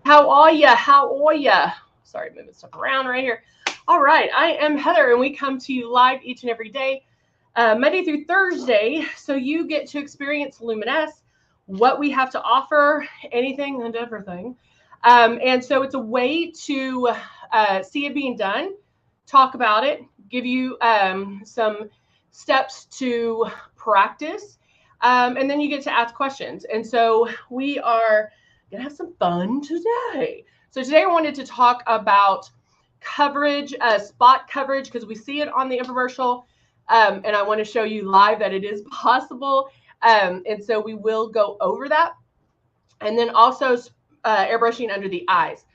How are ya? How are ya? Sorry, moving stuff around right here. All right, I am Heather, and we come to you live each and every day, Monday through Thursday, so you get to experience Luminess, what we have to offer, anything and everything. And so it's a way to see it being done, talk about it, give you some steps to practice, and then you get to ask questions. And so we are gonna have some fun today. So today I wanted to talk about coverage, spot coverage, because we see it on the infomercial, and I want to show you live that it is possible. And so we will go over that, and then also airbrushing under the eyes.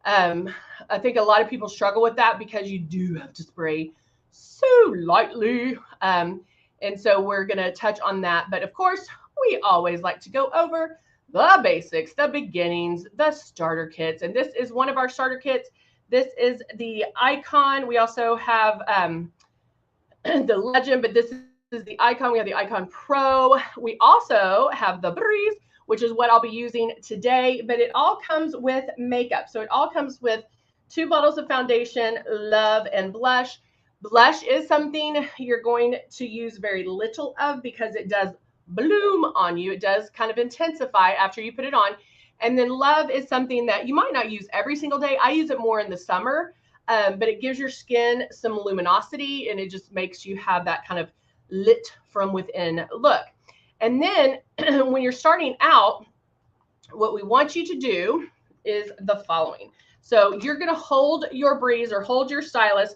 Um, I think a lot of people struggle with that because you do have to spray so lightly. And so we're going to touch on that. But of course, we always like to go over the basics, the beginnings, the starter kits. And this is one of our starter kits. This is the Icon. We also have the Legend, but this is the Icon. We have the Icon Pro. We also have the Breeze, which is what I'll be using today. But it all comes with makeup. So it all comes with 2 bottles of foundation, Love, and blush. Blush is something you're going to use very little of because it does bloom on you. It does kind of intensify after you put it on. And then Love is something that you might not use every single day. I use it more in the summer, but it gives your skin some luminosity and it just makes you have that kind of lit from within look. And then when you're starting out, what we want you to do is the following. So you're going to hold your Breeze or hold your stylus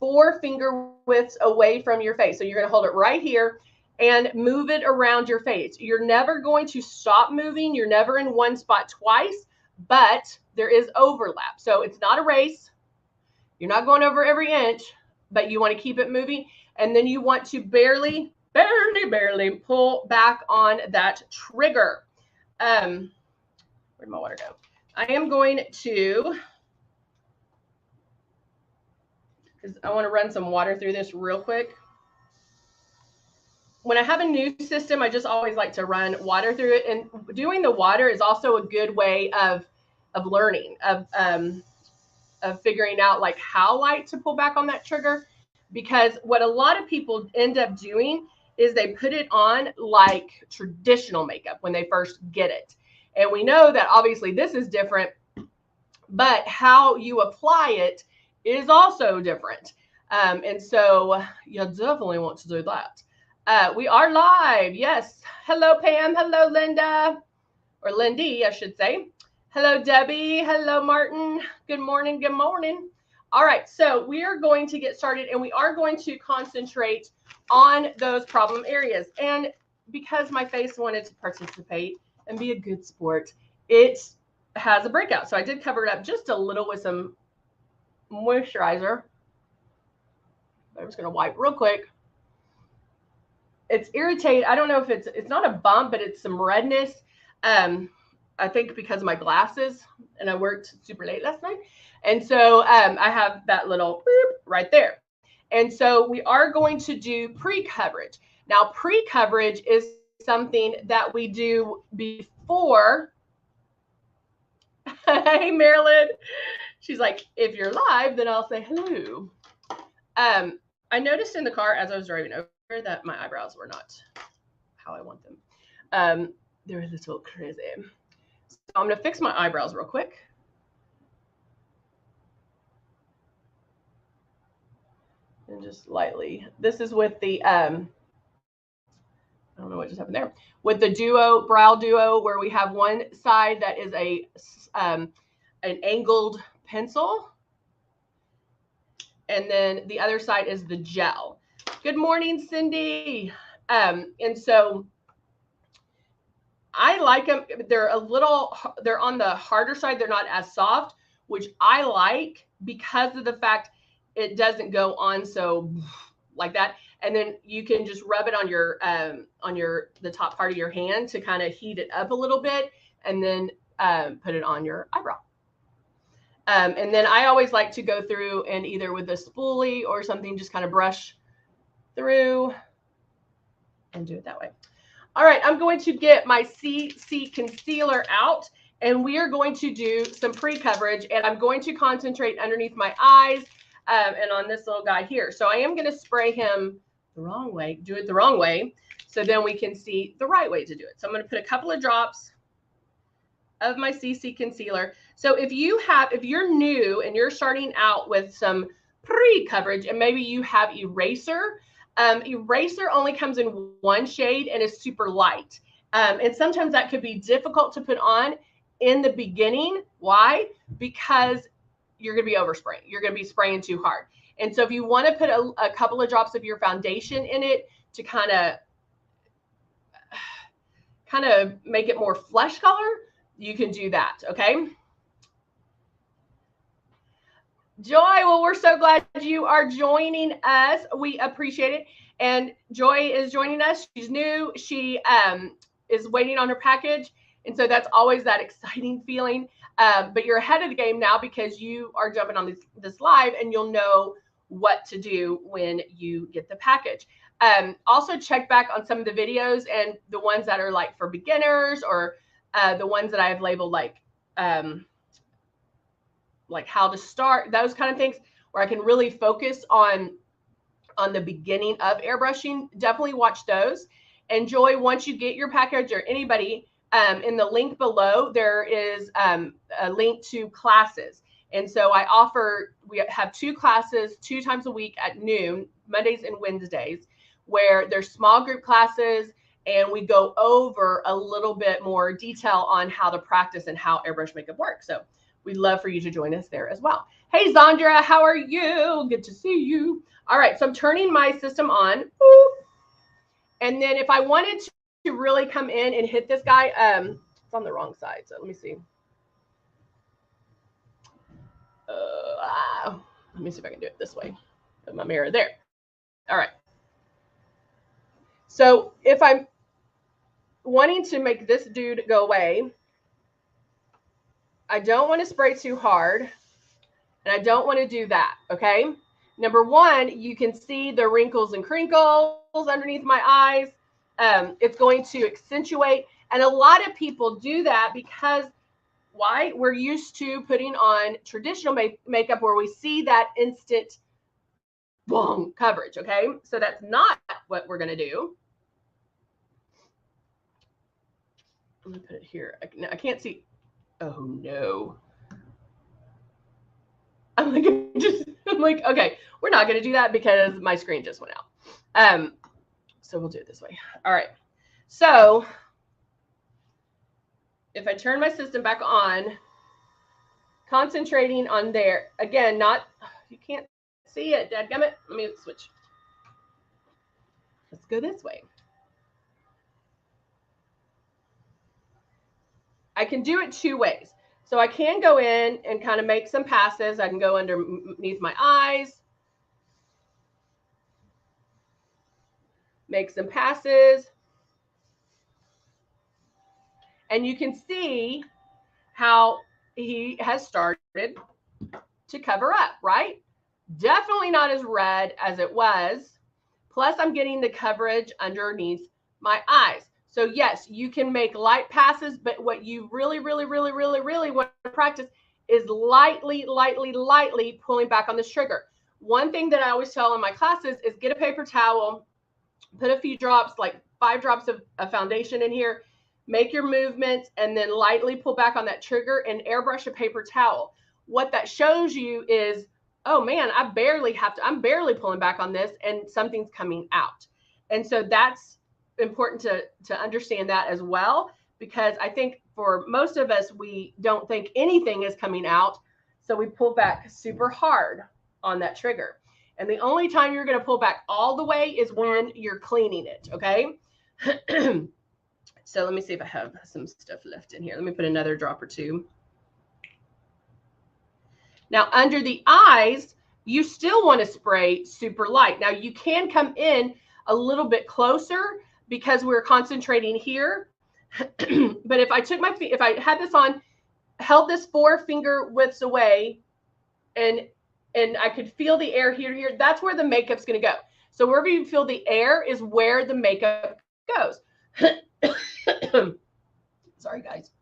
4 finger widths away from your face. So you're going to hold it right here and move it around your face. You're never going to stop moving. You're never in one spot twice, but there is overlap. So it's not a race. You're not going over every inch, but you want to keep it moving. And then you want to barely pull back on that trigger. Where'd my water go? I am going to, because I want to run some water through this real quick. When I have a new system, I just always like to run water through it. And doing the water is also a good way of learning, of figuring out like how light to pull back on that trigger. Because what a lot of people end up doing is they put it on like traditional makeup when they first get it. And we know that obviously this is different, but how you apply it is also different. And so you definitely want to do that. We are live. Yes. Hello, Pam. Hello, Linda. Or Lindy, I should say. Hello, Debbie. Hello, Martin. Good morning. Good morning. All right. So we are going to get started and we are going to concentrate on those problem areas. And because my face wanted to participate and be a good sport, it has a breakout. So I did cover it up just a little with some moisturizer. I'm just going to wipe real quick. It's irritating. I don't know if it's not a bump, but it's some redness. I think because of my glasses, and I worked super late last night, and so I have that little boop right there. And so we are going to do pre-coverage. Now, pre-coverage is something that we do before. Hey, Marilyn. She's like, if you're live, then I'll say hello. I noticed in the car as I was driving over that my eyebrows were not how I want them. They're a little crazy. So I'm going to fix my eyebrows real quick. And just lightly. This is with the, I don't know what just happened there. With the duo, brow duo, where we have one side that is an angled pencil. And then the other side is the gel. Good morning, Cindy. And so I like them. They're on the harder side. They're not as soft, which I like because of the fact it doesn't go on so like that. And then you can just rub it on the top part of your hand to kind of heat it up a little bit, and then put it on your eyebrow. And then I always like to go through and either with a spoolie or something, just kind of brush through and do it that way. All right, I'm going to get my CC concealer out. And we are going to do some pre-coverage, and I'm going to concentrate underneath my eyes and on this little guy here. So I am going to spray him the wrong way, do it the wrong way, so then we can see the right way to do it. So I'm going to put a couple of drops of my CC concealer. So if you're new and you're starting out with some pre-coverage and maybe you have eraser, eraser only comes in one shade and is super light. And sometimes that could be difficult to put on in the beginning. Why? Because you're going to be overspraying. You're going to be spraying too hard. And so if you want to put a couple of drops of your foundation in it to kind of make it more flesh color, you can do that. Okay. Joy, well, we're so glad you are joining us. We appreciate it. And Joy is joining us. She's new. She is waiting on her package. And so that's always that exciting feeling. But you're ahead of the game now because you are jumping on this live, and you'll know what to do when you get the package. Also check back on some of the videos and the ones that are like for beginners, or the ones that I have labeled like how to start, those kind of things, where I can really focus on the beginning of airbrushing. Definitely watch those. And Joy, once you get your package, or anybody, in the link below, there is a link to classes. And so we have 2 classes 2 times a week at noon, Mondays and Wednesdays, where there's small group classes, and we go over a little bit more detail on how to practice and how airbrush makeup works. So we'd love for you to join us there as well. Hey, Zandra, how are you? Good to see you. All right, so I'm turning my system on. Boop. And then if I wanted to really come in and hit this guy, it's on the wrong side, so let me see. Let me see if I can do it this way. Put my mirror there. All right. So if I'm wanting to make this dude go away, I don't want to spray too hard, and I don't want to do that, okay? Number one, you can see the wrinkles and crinkles underneath my eyes. It's going to accentuate, and a lot of people do that because why? We're used to putting on traditional makeup where we see that instant boom coverage, okay? So that's not what we're going to do. I'm going to put it here. I can't see. Oh no. I'm like, okay, we're not going to do that because my screen just went out. So we'll do it this way. All right. So if I turn my system back on, concentrating on there, again, you can't see it, dadgummit. Let me switch. Let's go this way. I can do it 2 ways. So I can go in and kind of make some passes. I can go underneath my eyes, make some passes. And you can see how he has started to cover up, right? Definitely not as red as it was. Plus, I'm getting the coverage underneath my eyes. So yes, you can make light passes, but what you really want to practice is lightly pulling back on this trigger. One thing that I always tell in my classes is get a paper towel, put a few drops, like 5 drops of foundation in here, make your movements, and then lightly pull back on that trigger and airbrush a paper towel. What that shows you is, oh man, I'm barely pulling back on this and something's coming out. And so that's important to understand that as well, because I think for most of us, we don't think anything is coming out. So we pull back super hard on that trigger. And the only time you're going to pull back all the way is when you're cleaning it. Okay. So let me see if I have some stuff left in here. Let me put another drop or 2. Now under the eyes, you still want to spray super light. Now you can come in a little bit closer because we're concentrating here. But if I had this on, held this 4 finger widths away, and I could feel the air here, that's where the makeup's going to go. So wherever you feel the air is where the makeup goes. Sorry, guys.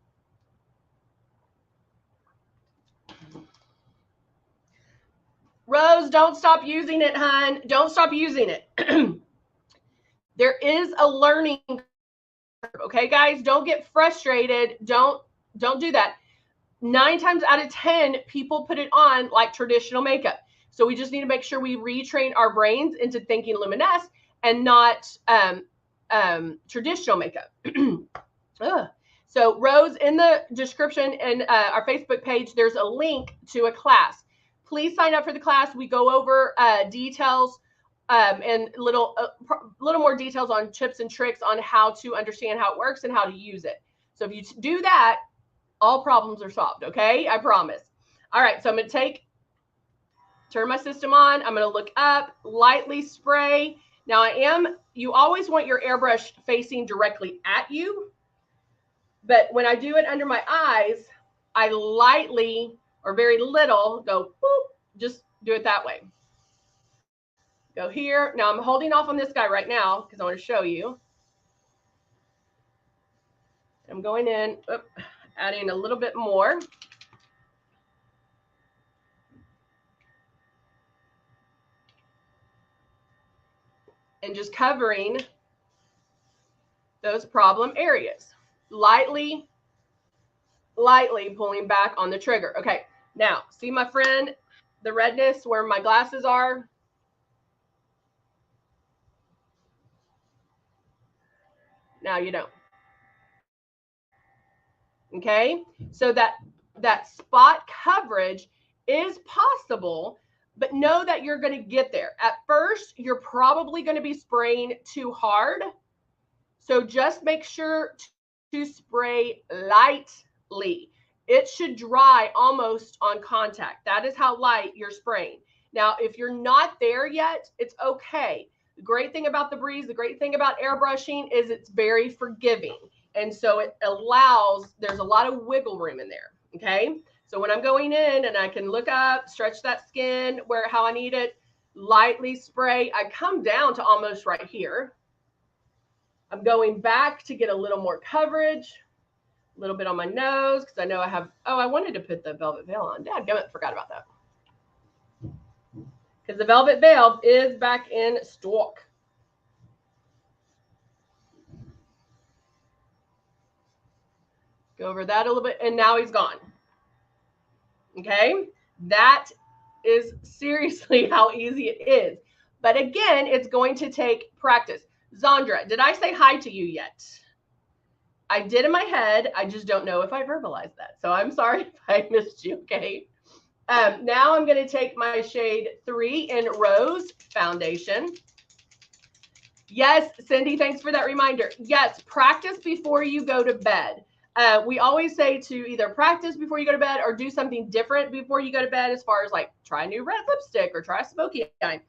don't stop using it, hun. Don't stop using it. There is a learning curve, okay, guys? Don't get frustrated. Don't do that. 9 times out of 10, people put it on like traditional makeup. So we just need to make sure we retrain our brains into thinking luminesce and not traditional makeup. So Rose, in the description and our Facebook page, there's a link to a class. Please sign up for the class. We go over details and little more details on tips and tricks on how to understand how it works and how to use it. So if you do that, all problems are solved, okay? I promise. All right, so I'm going to turn my system on. I'm going to look up, lightly spray. Now you always want your airbrush facing directly at you. But when I do it under my eyes, I lightly or very little go, boop, just do it that way. Go here. Now I'm holding off on this guy right now because I want to show you. I'm going in, adding a little bit more. And just covering those problem areas. Lightly pulling back on the trigger. Okay, now see my friend, the redness where my glasses are? Now you don't. Okay, so that spot coverage is possible, but know that you're going to get there. At first, you're probably going to be spraying too hard. So just make sure to spray lightly. It should dry almost on contact. That is how light you're spraying. Now, if you're not there yet, it's okay. The great thing about the breeze, the great thing about airbrushing is it's very forgiving. And so it allows, there's a lot of wiggle room in there, okay? So when I'm going in and I can look up, stretch that skin how I need it, lightly spray, I come down to almost right here. I'm going back to get a little more coverage, a little bit on my nose, because I know I have, I wanted to put the velvet veil on. Dadgummit, forgot about that. Because the velvet veil is back in stock. Go over that a little bit, and now he's gone. Okay? That is seriously how easy it is. But again, it's going to take practice. Zandra, did I say hi to you yet? I did in my head. I just don't know if I verbalized that. So I'm sorry if I missed you, okay? Now I'm going to take my shade 3 in Rose Foundation. Yes, Cindy, thanks for that reminder. Yes, practice before you go to bed. We always say to either practice before you go to bed or do something different before you go to bed, as far as like try a new red lipstick or try a smoky eye,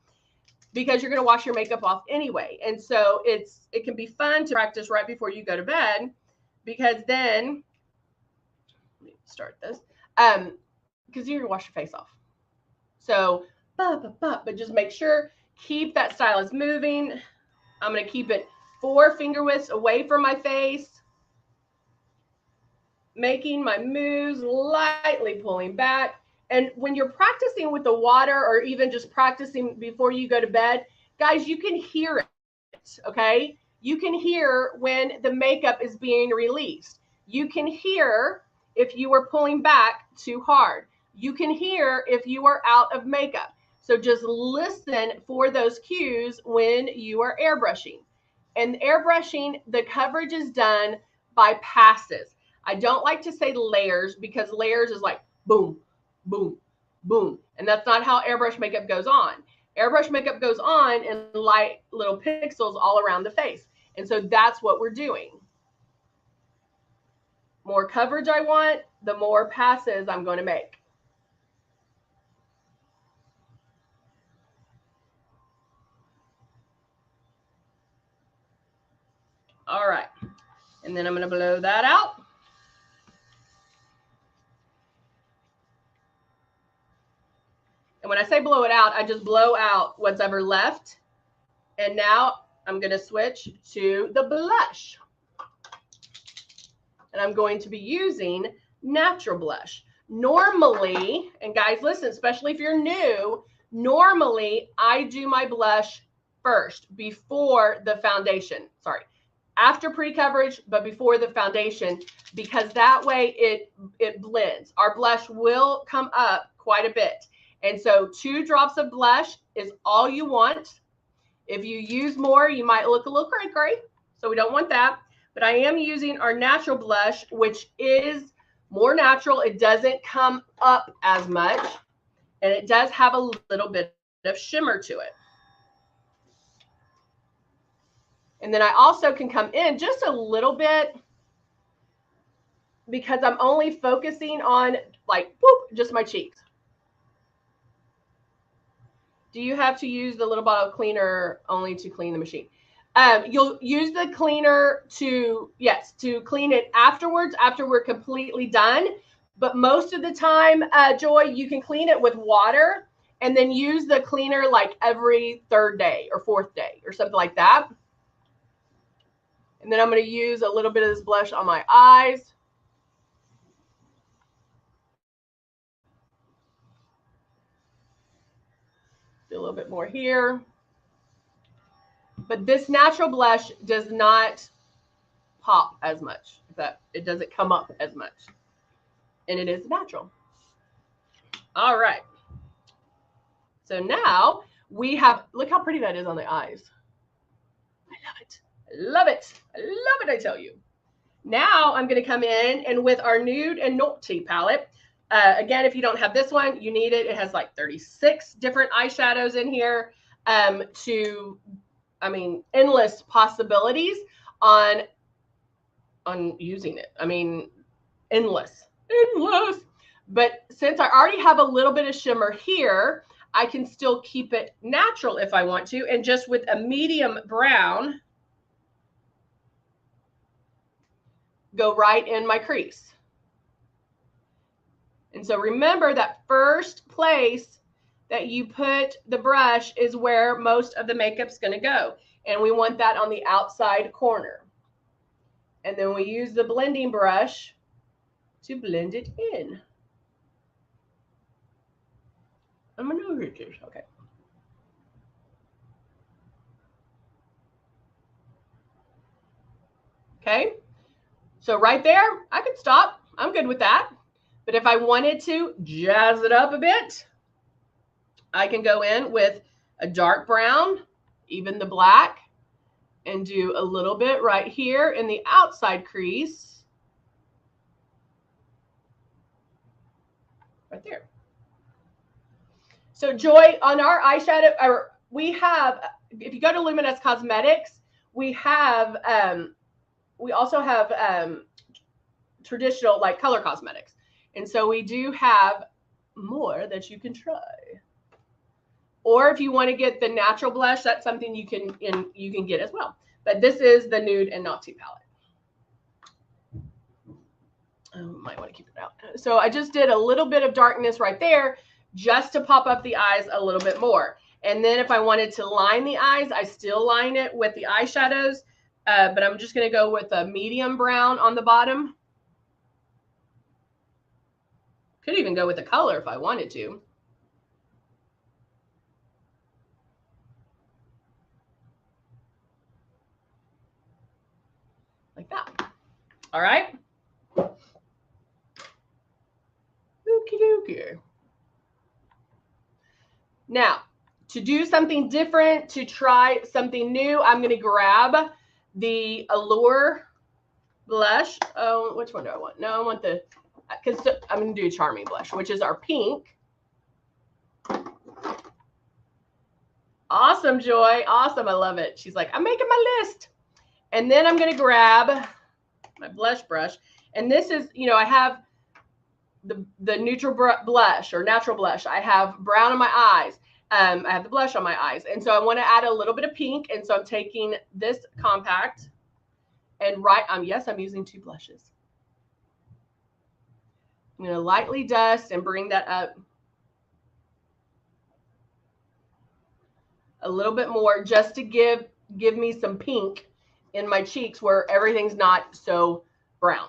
because you're going to wash your makeup off anyway. And so it can be fun to practice right before you go to bed, because then, let me start this, because you're going to wash your face off. So, but just make sure, keep that stylus moving. I'm going to keep it 4 finger widths away from my face, making my moves, lightly pulling back. And when you're practicing with the water, or even just practicing before you go to bed, guys, you can hear it, okay? You can hear when the makeup is being released. You can hear if you are pulling back too hard. You can hear if you are out of makeup. So just listen for those cues when you are airbrushing. And airbrushing, the coverage is done by passes. I don't like to say layers, because layers is like boom, boom, boom. And that's not how airbrush makeup goes on. Airbrush makeup goes on in light little pixels all around the face. And so that's what we're doing. More coverage I want, the more passes I'm going to make. All right. And then I'm going to blow that out. And when I say blow it out, I just blow out what's ever left. And now I'm going to switch to the blush. And I'm going to be using natural blush. Normally, and guys, listen, especially if you're new, Normally, I do my blush first before the foundation. Sorry, after pre-coverage, but before the foundation, because that way it blends. Our blush will come up quite a bit. And so 2 drops of blush is all you want. If you use more, you might look a little cray-cray. So we don't want that. But I am using our natural blush, which is more natural. It doesn't come up as much. And it does have a little bit of shimmer to it. And then I also can come in just a little bit because I'm only focusing on like, whoop, just my cheeks. Do you have to use the little bottle cleaner only to clean the machine? You'll use the cleaner to clean it afterwards, after we're completely done. But most of the time, Joy, you can clean it with water and then use the cleaner like every 3rd day or 4th day or something like that. And then I'm going to use a little bit of this blush on my eyes. Do a little bit more here. But this natural blush does not pop as much. It doesn't come up as much. And it is natural. All right. So now we have, look how pretty that is on the eyes. I love it. I love it. I love it, I tell you. Now I'm going to come in and with our Nude and Naughty palette. Again, if you don't have this one, you need it. It has like 36 different eyeshadows in here endless possibilities on using it. I mean, endless. But since I already have a little bit of shimmer here, I can still keep it natural if I want to. And just with a medium brown, go right in my crease. And so remember that first place that you put the brush is where most of the makeup's going to go. And we want that on the outside corner. And then we use the blending brush to blend it in. I'm going to know it is. Okay. Okay. So right there, I could stop. I'm good with that. But if I wanted to jazz it up a bit, I can go in with a dark brown, even the black, and do a little bit right here in the outside crease. Right there. So Joy, on our eyeshadow, we have, if you go to Luminess Cosmetics, we have, we also have traditional like color cosmetics. And so we do have more that you can try. Or if you want to get the natural blush, that's something you can get as well. But this is the Nude and Naughty palette. I might want to keep it out. So I just did a little bit of darkness right there just to pop up the eyes a little bit more. And then if I wanted to line the eyes, I still line it with the eyeshadows. But I'm just going to go with a medium brown on the bottom. Could even go with a color if I wanted to. Like that. All right. Okie dokie. Now, to do something different, to try something new, I'm going to grab the Allure blush. Oh, which one do I want? No, I want the, because I'm going to do Charming blush, which is our pink. Awesome, Joy. Awesome. I love it. She's like, I'm making my list. And then I'm going to grab my blush brush. And this is, you know, I have the neutral blush or natural blush. I have brown on my eyes. I have the blush on my eyes. And so I want to add a little bit of pink. And so I'm taking this compact and yes, I'm using 2 blushes. I'm going to lightly dust and bring that up a little bit more just to give me some pink in my cheeks where everything's not so brown.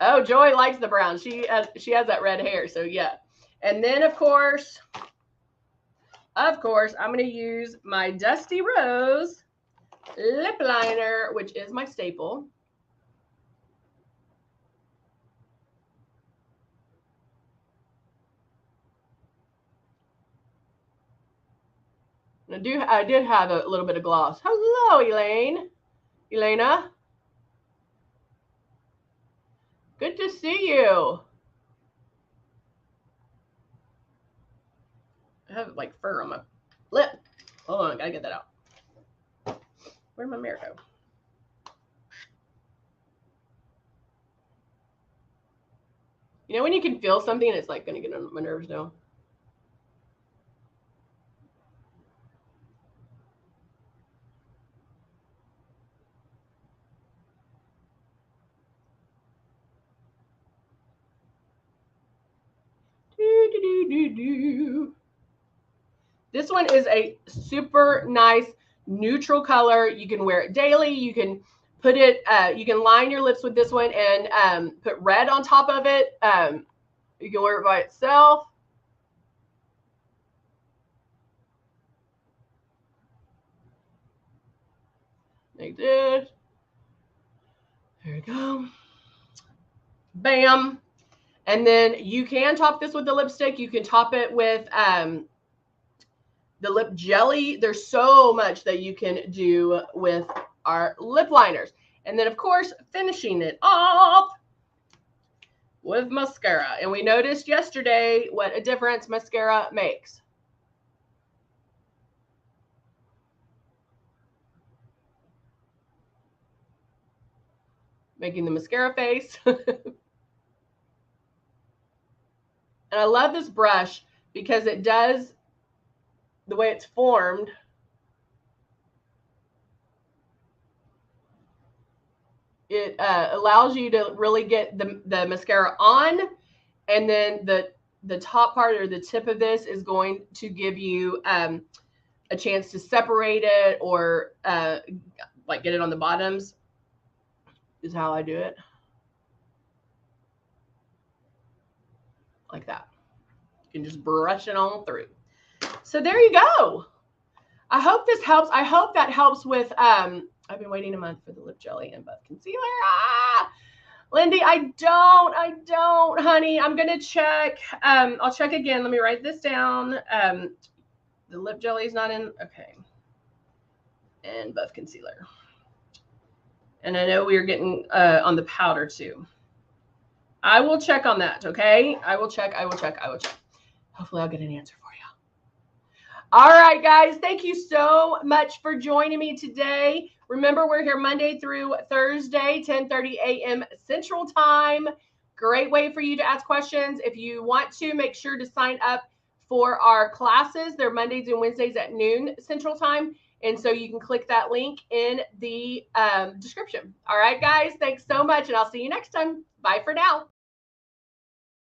Oh, Joy likes the brown. She has that red hair. So yeah. And then, of course, I'm going to use my Dusty Rose lip liner, which is my staple. I did have a little bit of gloss. Hello, Elena. Good to see you. I have like fur on my lip. Hold on, I gotta get that out. Where'd my mirror go? You know when you can feel something and it's like gonna get on my nerves now? This one is a super nice neutral color. You can wear it daily. You can put it, you can line your lips with this one and put red on top of it. You can wear it by itself. Like this. There we go. Bam. And then you can top this with the lipstick. You can top it with the lip jelly. There's so much that you can do with our lip liners. And then, of course, finishing it off with mascara. And we noticed yesterday what a difference mascara makes. Making the mascara face. And I love this brush because it does, the way it's formed, it allows you to really get the mascara on, and then the top part or the tip of this is going to give you a chance to separate it or like get it on the bottoms, is how I do it. Like that. You can just brush it on through. So there you go. I hope this helps. I hope that helps with, I've been waiting a month for the lip jelly and buff concealer. Lindy, I don't, honey. I'm going to check. I'll check again. Let me write this down. The lip jelly is not in. Okay. And buff concealer. And I know we are getting on the powder too. I will check on that, okay? I will check. Hopefully I'll get an answer for you. All right, guys. Thank you so much for joining me today. Remember, we're here Monday through Thursday, 10:30 a.m. Central Time. Great way for you to ask questions. If you want to, make sure to sign up for our classes. They're Mondays and Wednesdays at noon Central Time. And so you can click that link in the description. All right, guys. Thanks so much. And I'll see you next time. Bye for now.